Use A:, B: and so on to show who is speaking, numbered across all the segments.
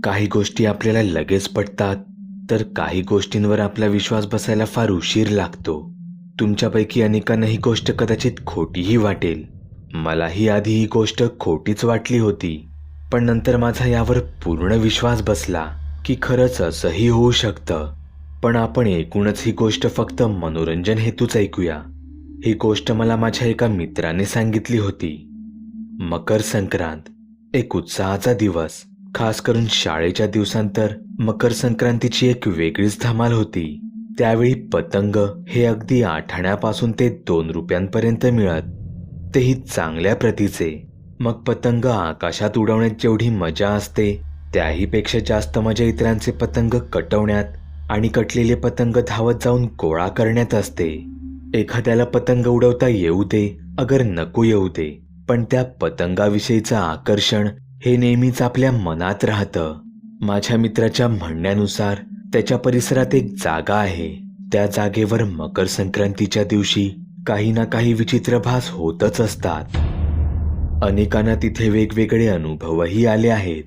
A: काही गोष्टी आपल्याला लगेच पटतात, तर काही गोष्टींवर आपला विश्वास बसायला फार उशीर लागतो. तुमच्यापैकी अनेकांना ही गोष्ट कदाचित खोटीही वाटेल. मलाही आधी ही गोष्ट खोटीच वाटली होती, पण नंतर माझा यावर पूर्ण विश्वास बसला की खरंच असंही होऊ शकतं. पण आपण एकूणच ही गोष्ट फक्त मनोरंजन हेतूच ऐकूया. ही गोष्ट मला माझ्या एका मित्राने सांगितली होती. मकर संक्रांत, एक उत्साहाचा दिवस. खास करून शाळेच्या दिवसांतर मकर संक्रांतीची एक वेगळीच धमाल होती. त्यावेळी पतंग हे अगदी 8 आण्यापासून ते 2 रुपयांपर्यंत मिळत, तेही चांगल्या प्रतीचे. मग पतंग आकाशात उडवण्यात जेवढी मजा असते, त्याहीपेक्षा जास्त मजा इतरांचे पतंग कटवण्यात आणि कटलेले पतंग धावत जाऊन गोळा करण्यात असते. एखाद्याला पतंग उडवता येऊ दे अगर नको येऊ दे, पण त्या पतंगाविषयीचं आकर्षण हे नेहमीच आपल्या मनात राहतं. माझ्या मित्राच्या म्हणण्यानुसार त्याच्या परिसरात एक जागा आहे. त्या जागेवर मकर संक्रांतीच्या दिवशी काही ना काही विचित्र भास होतच असतात. अनेकांना तिथे वेगवेगळे अनुभवही आले आहेत.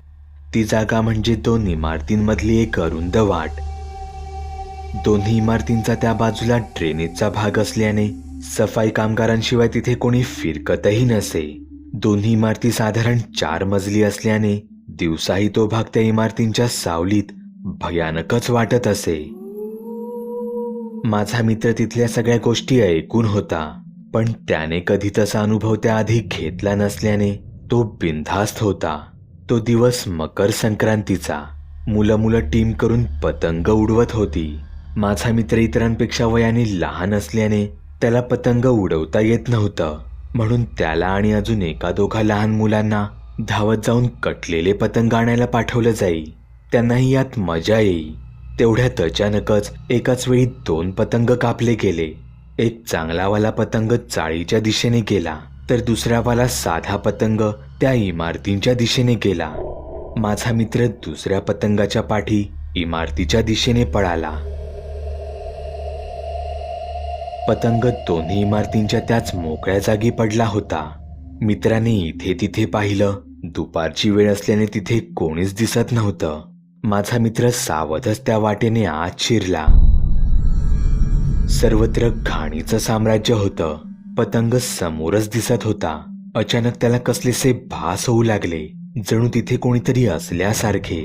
A: ती जागा म्हणजे 2 इमारतींमधली एक अरुंद वाट. दोन्ही इमारतींचा त्या बाजूला ड्रेनेजचा भाग असल्याने सफाई कामगारांशिवाय तिथे कोणी फिरकतही नसे. दोन्ही इमारती साधारण 4 मजली असल्याने दिवसाही तो भाग त्या इमारतींच्या सावलीत भयानकच वाटत असे. माझा मित्र तिथल्या सगळ्या गोष्टी ऐकून होता, पण त्याने कधी तसा अनुभव त्याआधी घेतला नसल्याने तो बिनधास्त होता. तो दिवस मकर संक्रांतीचा. मुलं टीम करून पतंग उडवत होती. माझा मित्र इतरांपेक्षा वयाने लहान असल्याने त्याला पतंग उडवता येत नव्हतं, म्हणून त्याला आणि अजून एका दोघा लहान मुलांना धावत जाऊन कटलेले पतंग आणायला पाठवलं जाईल. त्यांनाही यात मजा येईल. तेवढ्यात अचानकच एकाच वेळी 2 पतंग कापले गेले. एक चांगलावाला पतंग चाळीच्या दिशेने गेला, तर दुसरावाला साधा पतंग त्या इमारतींच्या दिशेने गेला. माझा मित्र दुसऱ्या पतंगाच्या पाठी इमारतीच्या दिशेने पळाला. पतंग दोन्ही इमारतींच्या त्याच मोकळ्या जागी पडला होता. मित्राने इथे तिथे पाहिलं. दुपारची वेळ असल्याने तिथे कोणीच दिसत नव्हतं. माझा मित्र सावधच त्या वाटेने आत शिरला. सर्वत्र घाणीचं साम्राज्य होतं. पतंग समोरच दिसत होता. अचानक त्याला कसलेसे भास होऊ लागले, जणू तिथे कोणीतरी असल्यासारखे.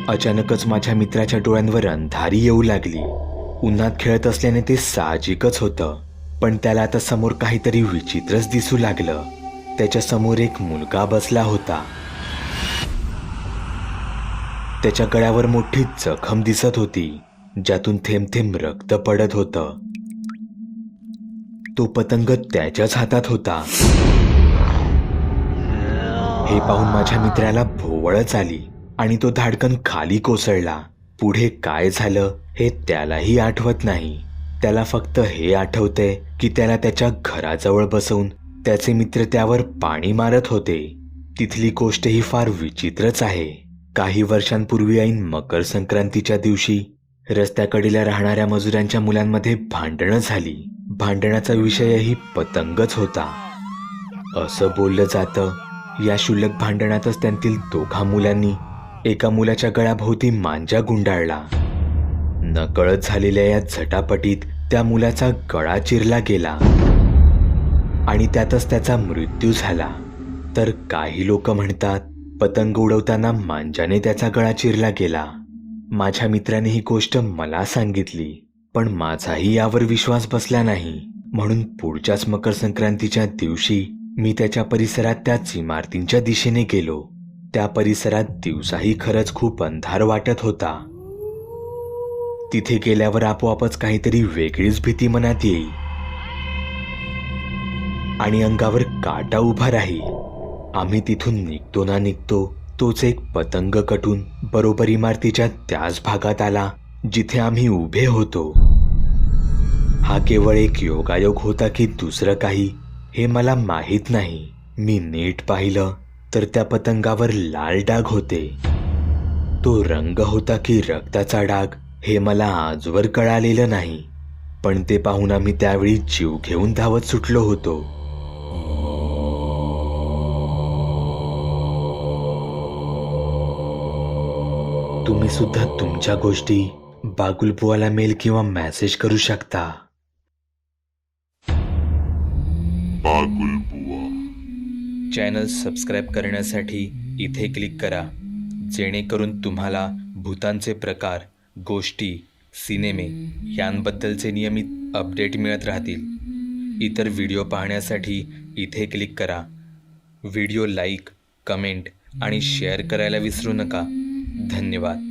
A: अचानकच माझ्या मित्राच्या डोळ्यांवर अंधारी येऊ लागली. उन्हात खेळत असल्याने ते साहजिकच होतं, पण त्याला आता समोर काहीतरी विचित्रच दिसू लागलं. त्याच्या समोर एक मुलगा बसला होता. त्याच्या गळ्यावर मोठी जखम दिसत होती, ज्यातून थेंब थेंब रक्त पडत होतं. तो पतंग त्याच्याच हातात होता. हे पाहून माझ्या मित्राला भोवळच आली आणि तो धाडकन खाली कोसळला. पुढे काय झालं हे त्यालाही आठवत नाही. त्याला फक्त हे आठवतंय की त्याला त्याच्या घराजवळ बसवून त्याचे मित्र त्यावर पाणी मारत होते. तिथली गोष्ट ही फार विचित्रच आहे. काही वर्षांपूर्वी ऐन मकर संक्रांतीच्या दिवशी रस्त्याकडेला राहणाऱ्या मजुरांच्या मुलांमध्ये भांडणं झाली. भांडणाचा विषयही पतंगच होता. असं बोललं जातं, या क्षुल्लक भांडणातच त्यांतील 2 मुलांनी एका मुलाच्या गळ्याभोवती मांजा गुंडाळला. नकळत झालेल्या या झटापटीत त्या मुलाचा गळा चिरला गेला आणि त्यातच त्याचा मृत्यू झाला. तर काही लोक म्हणतात पतंग उडवताना मांजाने त्याचा गळा चिरला गेला. माझ्या मित्राने ही गोष्ट मला सांगितली, पण माझाही यावर विश्वास बसला नाही. म्हणून पुढच्याच मकर संक्रांतीच्या दिवशी मी त्याच्या परिसरात त्याच इमारतींच्या दिशेने गेलो. त्या परिसरात दिवसाही खरंच खूप अंधार वाटत होता. तिथे गेल्यावर आपोआपच काहीतरी वेगळीच भीती मनात येईल आणि अंगावर काटा उभा राहील. आम्ही तिथून निघतो ना निघतो तोच एक पतंग कटून बरोबर इमारतीच्या त्याच भागात आला जिथे आम्ही उभे होतो. हा केवळ एक योगायोग होता की दुसरं काही हे मला माहीत नाही. मी नीट पाहिलं तर त्या पतंगावर लाल डाग होते. तो रंग होता की रक्ताचा डाग हे मला आजवर कळालेलं नाही, पण ते पाहून आम्ही त्यावेळी जीव घेऊन धावत सुटलो होतो. तुम्ही सुद्धा तुमच्या गोष्टी बागुलबुवाला मेल किंवा मेसेज करू शकता.
B: बागुलबुवा.
A: चॅनल सबस्क्राईब करण्यासाठी इथे क्लिक करा, जेणेकरून तुम्हाला भूतांचे प्रकार, गोष्टी, सिनेमे यांबद्दलचे नियमित अपडेट मिळत राहतील. इतर व्हिडिओ पाहण्यासाठी इथे क्लिक करा. व्हिडिओ लाईक, कमेंट आणि शेअर करायला विसरू नका. धन्यवाद.